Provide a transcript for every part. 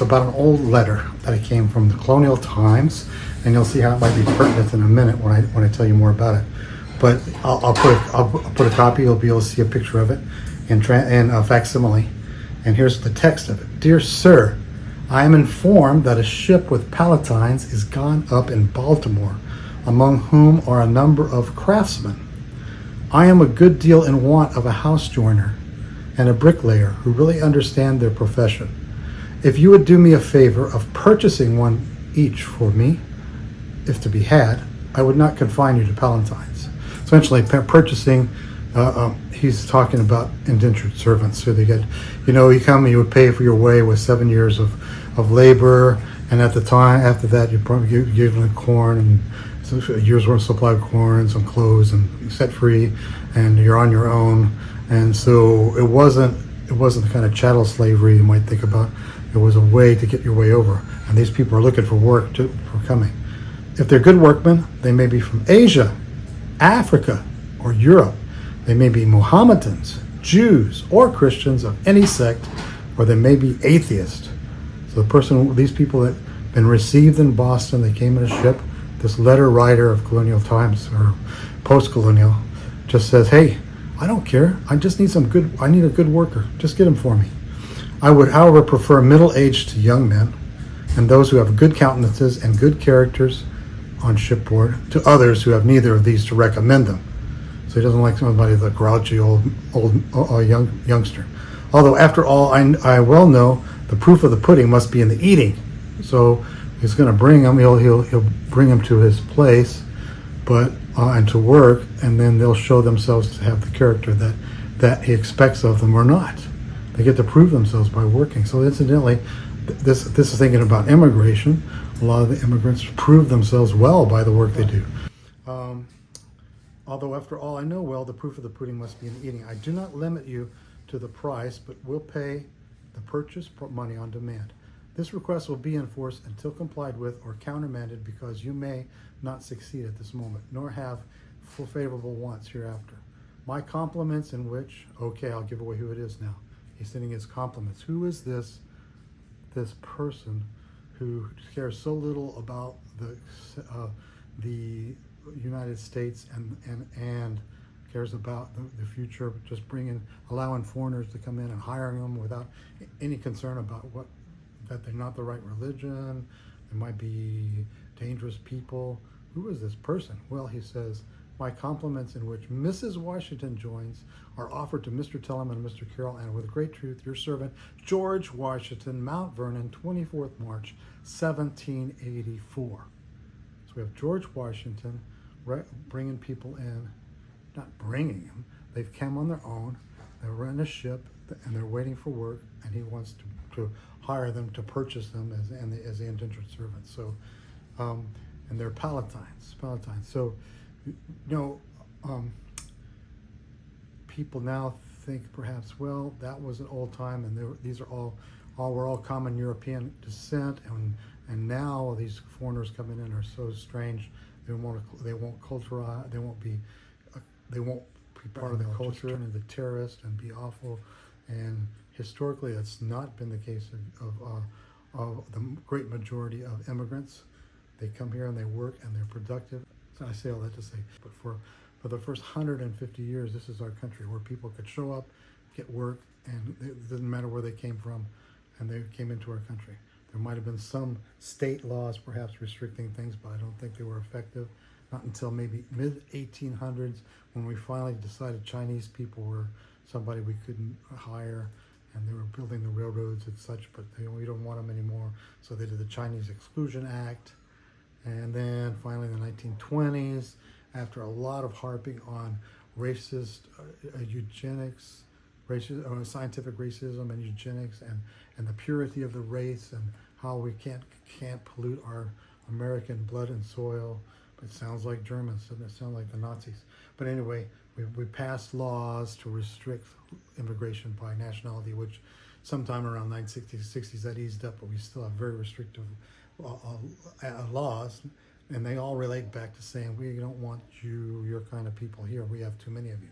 About an old letter that it came from the Colonial Times, and you'll see how it might be pertinent in a minute when I tell you more about it. But I'll put a copy. You'll be able to see a picture of it in a facsimile. And here's the text of it. Dear Sir, I am informed that a ship with palatines is gone up in Baltimore, among whom are a number of craftsmen. I am a good deal in want of a house joiner and a bricklayer who really understand their profession. If you would do me a favor of purchasing one each for me, if to be had, I would not confine you to palatines. Essentially, purchasing, he's talking about indentured servants. So they get, you come and you would pay for your way with 7 years of labor, and at the time, after that, you probably give them corn and a year's worth of supply of corn, some clothes, and set free, and you're on your own. And so it wasn't the kind of chattel slavery you might think about. It was a way to get your way over, and these people are looking for work for coming. If they're good workmen, they may be from Asia, Africa, or Europe. They may be Mohammedans, Jews, or Christians of any sect, or they may be atheists. So these people that have been received in Boston, they came in a ship. This letter writer of Colonial Times or post-colonial just says, hey, I don't care. I just need I need a good worker. Just get him for me. I would, however, prefer middle-aged to young men and those who have good countenances and good characters on shipboard to others who have neither of these to recommend them. So he doesn't like somebody, the grouchy old youngster. Although, after all, I well know the proof of the pudding must be in the eating. So he's going to bring him. He'll bring him to his place, and to work, and then they'll show themselves to have the character that he expects of them or not. They get to prove themselves by working. So incidentally, this is thinking about immigration. A lot of the immigrants prove themselves well by the work they do. Although, after all, I know well the proof of the pudding must be in the eating. I do not limit you to the price, but will pay the purchase money on demand. This request will be enforced until complied with or countermanded, because you may not succeed at this moment, nor have full favorable wants hereafter. My compliments, in which, okay, I'll give away who it is now. He's sending his compliments. Who is this person who cares so little about the United States and cares about the future, just allowing foreigners to come in and hiring them without any concern about that they're not the right religion, they might be dangerous people. Who is this person? Well, he says, my compliments, in which Mrs. Washington joins, are offered to Mr. Tellum and Mr. Carroll, and with great truth, your servant, George Washington, Mount Vernon, 24th March, 1784. So we have George Washington bringing people in, not bringing them, they've come on their own, they're in a ship, and they're waiting for work, and he wants to hire them to purchase them as the indentured servants. So, and they're palatines. So, people now think perhaps, well, that was an old time, and these are were all common European descent, and now these foreigners coming in are so strange. They won't culturize. They won't be part of the culture, and the terrorist and be awful. And historically, that's not been the case of the great majority of immigrants. They come here and they work and they're productive. So I say all that to say, but for the first 150 years, this is our country where people could show up, get work, and it didn't matter where they came from, and they came into our country. There might have been some state laws perhaps restricting things, but I don't think they were effective. Not until maybe mid-1800s, when we finally decided Chinese people were somebody we couldn't hire, and they were building the railroads and such, but we don't want them anymore. So they did the Chinese Exclusion Act. And then finally in the 1920s, after a lot of harping on racist eugenics, scientific racism and eugenics, and the purity of the race, and how we can't pollute our American blood and soil. It sounds like Germans, doesn't it sound like the Nazis? But anyway, we passed laws to restrict immigration by nationality, which sometime around 1960s that eased up, but we still have very restrictive laws, and they all relate back to saying we don't want your kind of people here. We have too many of you.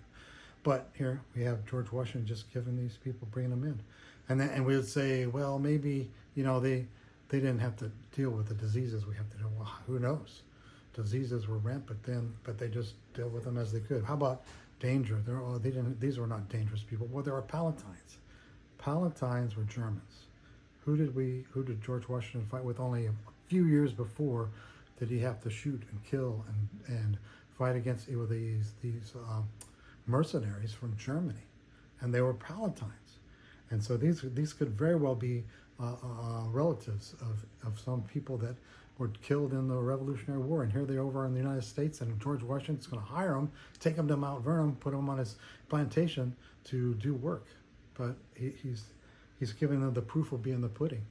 But here we have George Washington just giving these people, bringing them in, and we would say, well, maybe they didn't have to deal with the diseases we have to deal with. Well, who knows? Diseases were rampant then, but they just dealt with them as they could. How about danger? They didn't. These were not dangerous people. Well, there were Palatines. Palatines were Germans. Who did George Washington fight with? Only a few years before did he have to shoot and kill and fight against these mercenaries from Germany, and they were Palatines. And so these could very well be relatives of some people that were killed in the Revolutionary War, and here they are over in the United States, and George Washington's going to hire them, take them to Mount Vernon, put them on his plantation to do work. But he's giving them, the proof will be in the pudding.